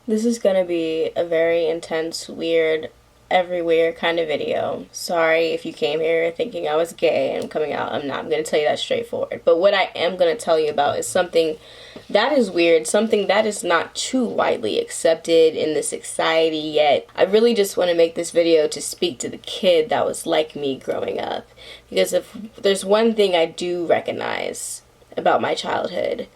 This is gonna be a very intense, weird, everywhere kind of video. Sorry if you came here thinking I was gay and coming out. I'm not. I'm gonna tell you that straightforward. But what I am gonna tell you about is something that is weird, something that is not too widely accepted in the society yet. I really just want to make this video to speak to the kid that was like me growing up. Because if there's one thing I do recognize about my childhood,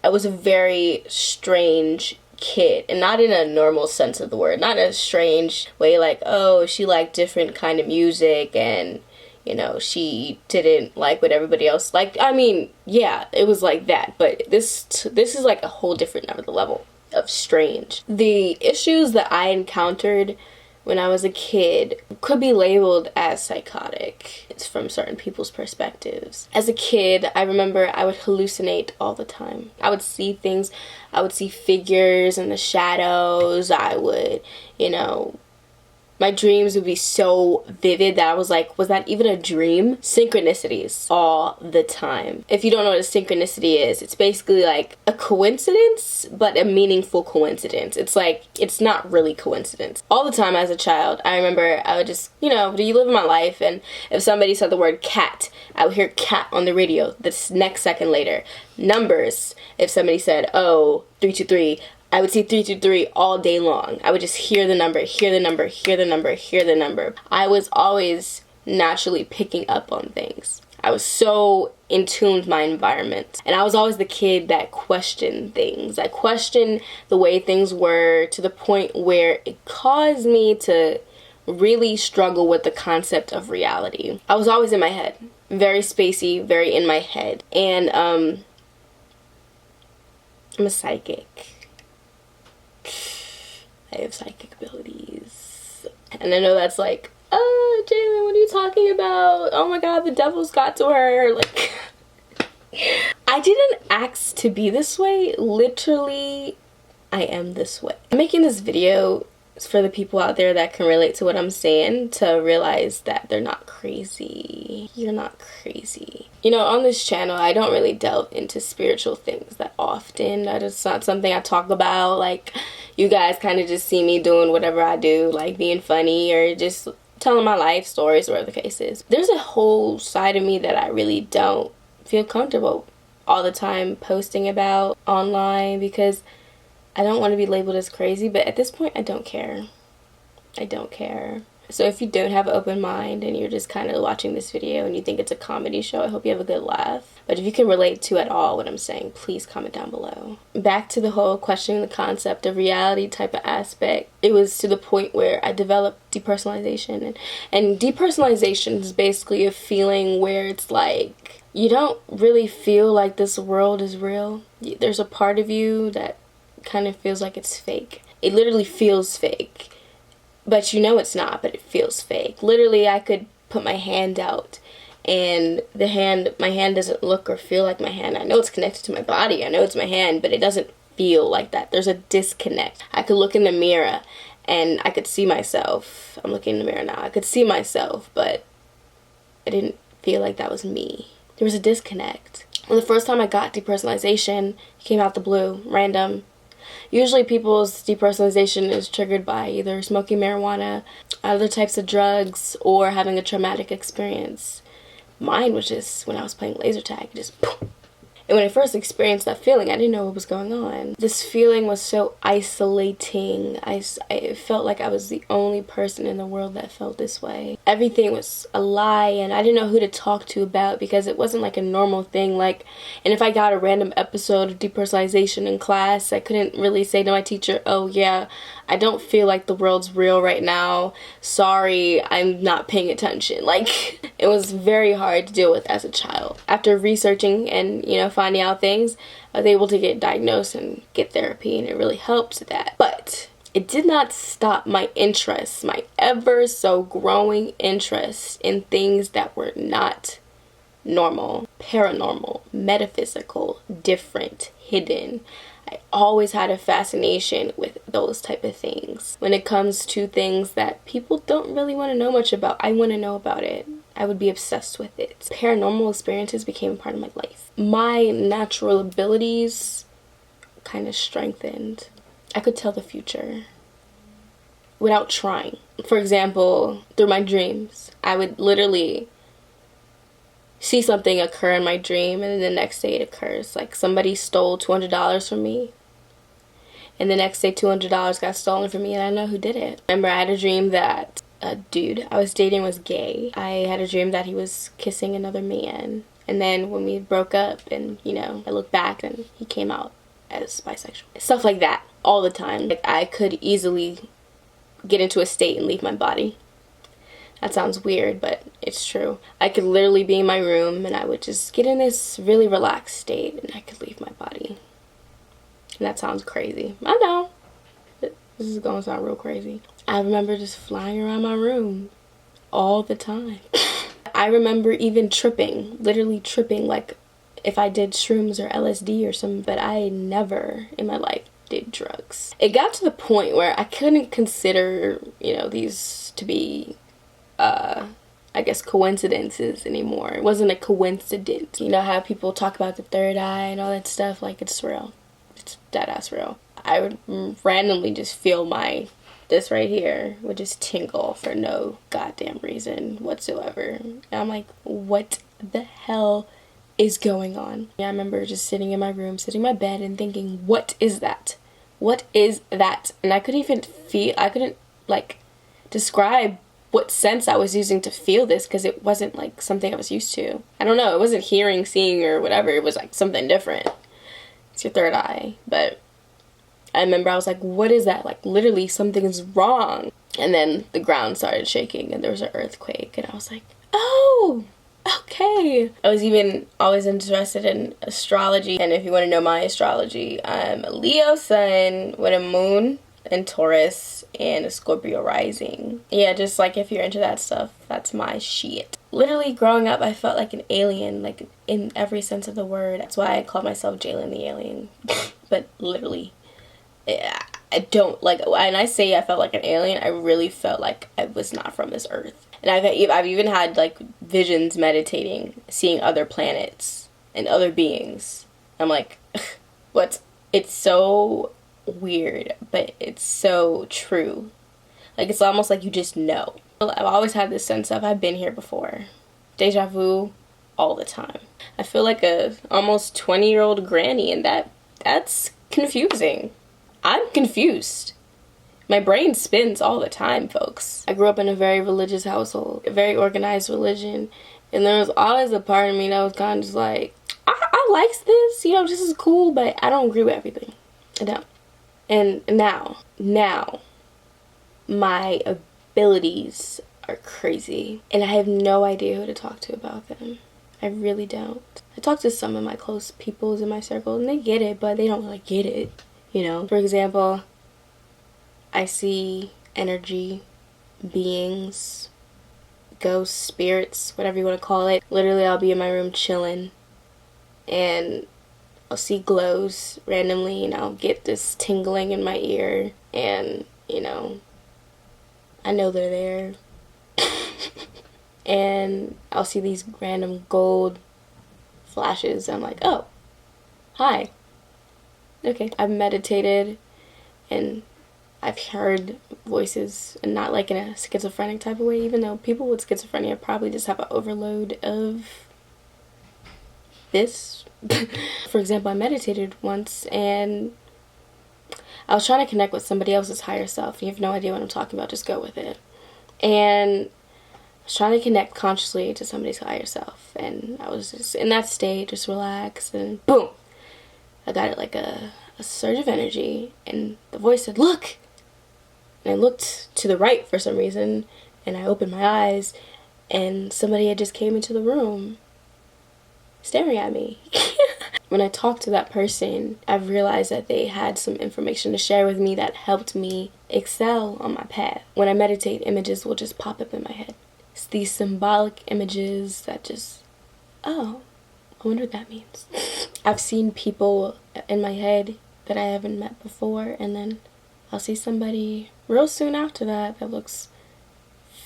I was a very strange kid, and not in a normal sense of the word, not in a strange way like, oh, she liked different kind of music and, you know, she didn't like what everybody else liked. I mean, yeah, it was like that, but this is like a whole different another level of strange. The issues that I encountered when I was a kid could be labeled as psychotic. It's from certain people's perspectives. As a kid, I remember I would hallucinate all the time. I would see things, I would see figures in the shadows. I would, you know, my dreams would be so vivid that I was like, was that even a dream? Synchronicities all the time. If you don't know what a synchronicity is, it's basically like a coincidence, but a meaningful coincidence. It's like, it's not really coincidence. All the time as a child, I remember I would just, you know, do you live in my life? And if somebody said the word cat, I would hear cat on the radio the next second later. Numbers, if somebody said, oh, 323, I would see 323 all day long. I would just hear the number, hear the number, hear the number, hear the number. I was always naturally picking up on things. I was so in tune with my environment. And I was always the kid that questioned things. I questioned the way things were to the point where it caused me to really struggle with the concept of reality. I was always in my head. Very spacey, very in my head. And I'm a psychic. I have psychic abilities. And I know that's like, oh, Jaelyn, what are you talking about? Oh my god, the devil's got to her. Like, I didn't ask to be this way. Literally, I am this way. I'm making this video for the people out there that can relate to what I'm saying, to realize that they're not crazy. You're not crazy. You know, on this channel, I don't really delve into spiritual things that often. That is not something I talk about. Like, you guys kind of just see me doing whatever I do, like being funny or just telling my life stories or whatever the case is. There's a whole side of me that I really don't feel comfortable all the time posting about online because I don't want to be labeled as crazy, but at this point, I don't care. I don't care. So if you don't have an open mind and you're just kind of watching this video and you think it's a comedy show, I hope you have a good laugh. But if you can relate to at all what I'm saying, please comment down below. Back to the whole questioning the concept of reality type of aspect. It was to the point where I developed depersonalization. And depersonalization is basically a feeling where it's like, you don't really feel like this world is real. There's a part of you that kind of feels like it's fake. It literally feels fake, but you know it's not, but it feels fake. Literally, I could put my hand out and my hand doesn't look or feel like my hand. I know it's connected to my body, I know it's my hand, but it doesn't feel like that. There's a disconnect. I could look in the mirror and I could see myself. I'm looking in the mirror now. I could see myself, but I didn't feel like that was me. There was a disconnect. Well, the first time I got depersonalization, it came out the blue, random. Usually people's depersonalization is triggered by either smoking marijuana, other types of drugs, or having a traumatic experience. Mine was just when I was playing laser tag, just boom. And when I first experienced that feeling, I didn't know what was going on. This feeling was so isolating. I felt like I was the only person in the world that felt this way. Everything was a lie, and I didn't know who to talk to about because it wasn't like a normal thing. Like, and if I got a random episode of depersonalization in class, I couldn't really say to my teacher, oh yeah, I don't feel like the world's real right now. Sorry, I'm not paying attention. Like, it was very hard to deal with as a child. After researching and, you know, finding out things, I was able to get diagnosed and get therapy, and it really helped that. But it did not stop my interest, my ever so growing interest in things that were not normal, paranormal, metaphysical, different, hidden. I always had a fascination with those type of things. When it comes to things that people don't really want to know much about, I want to know about it. I would be obsessed with it. Paranormal experiences became a part of my life. My natural abilities kind of strengthened. I could tell the future without trying. For example, through my dreams, I would literally see something occur in my dream, and then the next day it occurs. Like somebody stole $200 from me, and the next day $200 got stolen from me, and I know who did it. Remember, I had a dream that a dude I was dating was gay. I had a dream that he was kissing another man, and then when we broke up, and you know, I looked back and he came out as bisexual. Stuff like that all the time. Like, I could easily get into a state and leave my body. That sounds weird, but it's true. I could literally be in my room and I would just get in this really relaxed state and I could leave my body. And that sounds crazy. I know. This is gonna sound real crazy. I remember just flying around my room all the time. I remember even tripping, literally tripping, like if I did shrooms or LSD or something, but I never in my life did drugs. It got to the point where I couldn't consider, you know, these to be I guess coincidences anymore. It wasn't a coincidence. You know how people talk about the third eye and all that stuff? Like, it's real. It's deadass real. I would randomly just feel this right here would just tingle for no goddamn reason whatsoever. And I'm like, what the hell is going on? I remember just sitting in my room, sitting in my bed and thinking, what is that? What is that? And I couldn't like describe what sense I was using to feel this, because it wasn't like something I was used to. I don't know, it wasn't hearing, seeing, or whatever. It was like something different. It's your third eye. But I remember I was like, what is that? Like, literally something is wrong. And then the ground started shaking and there was an earthquake, and I was like, oh, okay. I was even always interested in astrology, and if you want to know my astrology, I'm a Leo sun with a moon in Taurus and a Scorpio rising. Yeah, just like if you're into that stuff, that's my shit. Literally growing up, I felt like an alien, like in every sense of the word. That's why I call myself Jaelyn the alien. But literally, I don't like, and I say I felt like an alien, I really felt like I was not from this earth. And I've even had like visions meditating, seeing other planets and other beings. I'm like, what? It's so weird, but it's so true. Like, it's almost like you just know. I've always had this sense of I've been here before. Deja vu all the time. I feel like a almost 20-year-old granny, and that's confusing. I'm confused. My brain spins all the time, folks. I grew up in a very religious household, a very organized religion, and there was always a part of me that was kind of just like, I like this, you know, this is cool, but I don't agree with everything. I don't. And now, my abilities are crazy, and I have no idea who to talk to about them. I really don't. I talk to some of my close peoples in my circle, and they get it, but they don't really get it, you know? For example, I see energy, beings, ghosts, spirits, whatever you want to call it. Literally, I'll be in my room chilling, and I'll see glows randomly, and I'll get this tingling in my ear, and, you know, I know they're there. And I'll see these random gold flashes. I'm like, oh, hi. Okay. I've meditated, and I've heard voices, and not like in a schizophrenic type of way, even though people with schizophrenia probably just have an overload of this. For example, I meditated once, and I was trying to connect with somebody else's higher self. You have no idea what I'm talking about, just go with it. And I was trying to connect consciously to somebody's higher self, and I was just in that state, just relaxed, and boom, I got it like a surge of energy, and the voice said, look. And I looked to the right for some reason, and I opened my eyes, and somebody had just came into the room staring at me. When I talked to that person, I realized that they had some information to share with me that helped me excel on my path. When I meditate, images will just pop up in my head. It's these symbolic images that just, oh, I wonder what that means. I've seen people in my head that I haven't met before, and then I'll see somebody real soon after that looks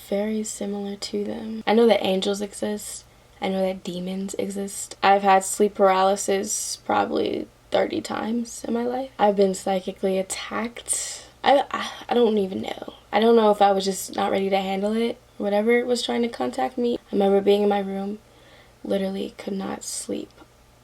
very similar to them. I know that angels exist. I know that demons exist. I've had sleep paralysis probably 30 times in my life. I've been psychically attacked. I don't even know. I don't know if I was just not ready to handle it. Whatever was trying to contact me. I remember being in my room, literally could not sleep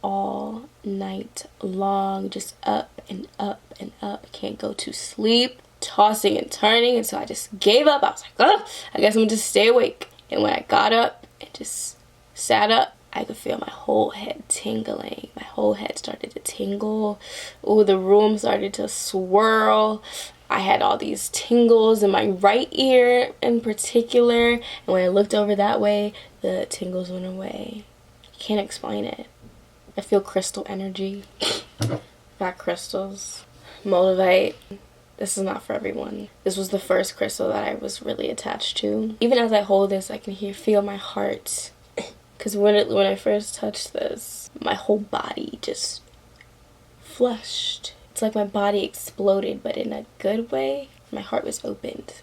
all night long, just up and up and up. Can't go to sleep, tossing and turning until I just gave up. I was like, oh, I guess I'm gonna just stay awake. And when I got up and just sat up, I could feel my whole head tingling. My whole head started to tingle. Oh, the room started to swirl. I had all these tingles in my right ear in particular. And when I looked over that way, the tingles went away. I can't explain it. I feel crystal energy. Got crystals. Moldavite. This is not for everyone. This was the first crystal that I was really attached to. Even as I hold this, I can feel my heart. Because when I first touched this, my whole body just flushed. It's like my body exploded, but in a good way. My heart was opened.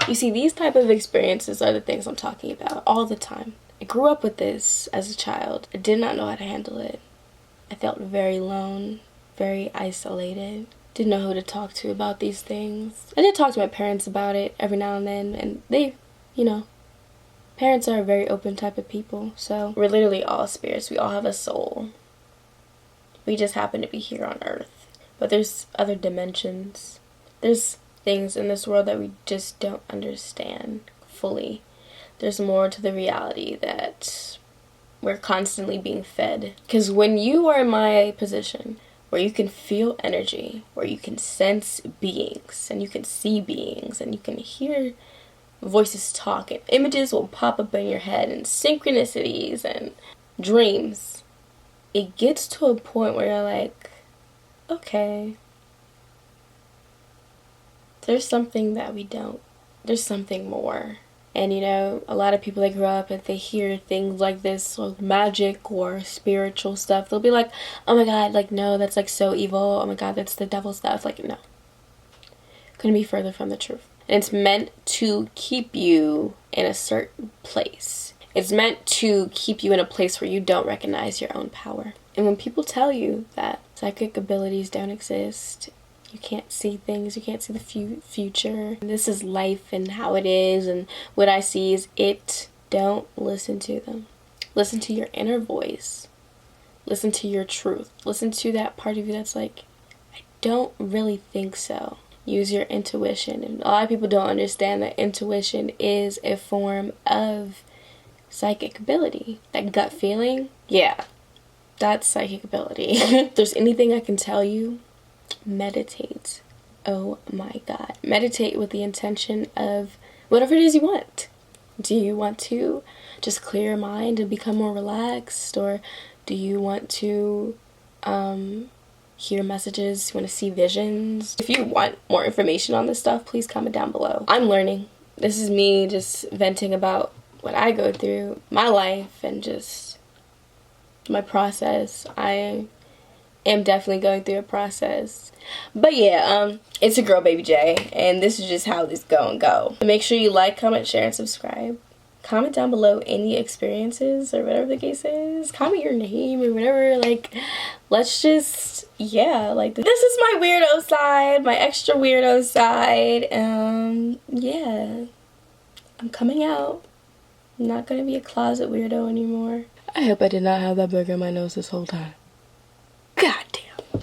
You see, these type of experiences are the things I'm talking about all the time. I grew up with this as a child. I did not know how to handle it. I felt very alone, very isolated. Didn't know who to talk to about these things. I did talk to my parents about it every now and then, and they, you know, parents are a very open type of people. So we're literally all spirits. We all have a soul. We just happen to be here on earth. But there's other dimensions. There's things in this world that we just don't understand fully. There's more to the reality that we're constantly being fed. Because when you are in my position, where you can feel energy, where you can sense beings, and you can see beings, and you can hear voices talk, and images will pop up in your head, and synchronicities, and dreams, it gets to a point where you're like, okay, there's something that we don't. There's something more. And you know, a lot of people that grow up and they hear things like this, or magic or spiritual stuff, they'll be like, oh my god, like, no, that's like so evil. Oh my god, that's the devil stuff. Like, no. Couldn't be further from the truth. And it's meant to keep you in a certain place. It's meant to keep you in a place where you don't recognize your own power. And when people tell you that psychic abilities don't exist, you can't see things, you can't see the future, this is life and how it is and what I see is it, don't listen to them. Listen to your inner voice. Listen to your truth. Listen to that part of you that's like, I don't really think so. Use your intuition. And a lot of people don't understand that intuition is a form of psychic ability. That gut feeling, yeah, that's psychic ability. If there's anything I can tell you, meditate. Oh my god. Meditate with the intention of whatever it is you want. Do you want to just clear your mind and become more relaxed? Or do you want to hear messages? You want to see visions? If you want more information on this stuff, please comment down below. I'm learning. This is me just venting about what I go through, my life, and just my process. I am definitely going through a process. But yeah, it's your girl BabyJ, and this is just how this go. Make sure you like, comment, share, and subscribe. Comment down below any experiences or whatever the case is. Comment your name or whatever. Like, let's just, yeah, like, this is my weirdo side, my extra weirdo side. Yeah, I'm coming out. I'm not gonna be a closet weirdo anymore. I hope I did not have that booger in my nose this whole time.